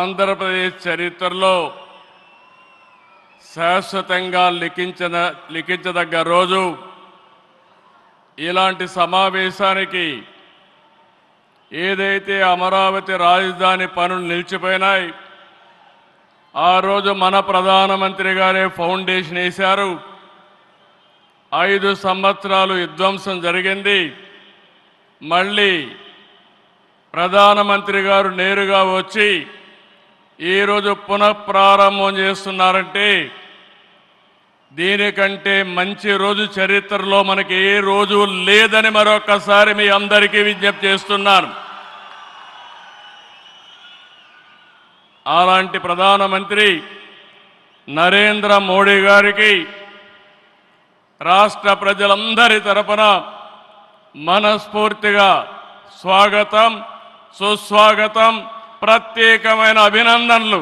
ఆంధ్రప్రదేశ్ చరిత్రలో శాశ్వతంగా లిఖించదగ్గ రోజు. ఇలాంటి సమావేశానికి ఏదైతే అమరావతి రాజధాని పనులు నిలిచిపోయినాయి, ఆ రోజు మన ప్రధానమంత్రి గారే ఫౌండేషన్ వేశారు. 5 సంవత్సరాలు విధ్వంసం జరిగింది. మళ్ళీ ప్రధానమంత్రి గారు నేరుగా వచ్చి ఈరోజు పునఃప్రారంభం చేస్తున్నారంటే దీనికంటే మంచి రోజు చరిత్రలో మనకి ఏ రోజు లేదని మరొకసారి మీ అందరికీ విజ్ఞప్తి చేస్తున్నాను. అలాంటి ప్రధానమంత్రి నరేంద్ర మోడీ గారికి రాష్ట్ర ప్రజలందరి తరపున మనస్ఫూర్తిగా స్వాగతం, సుస్వాగతం, ప్రత్యేకమైన అభినందనలు.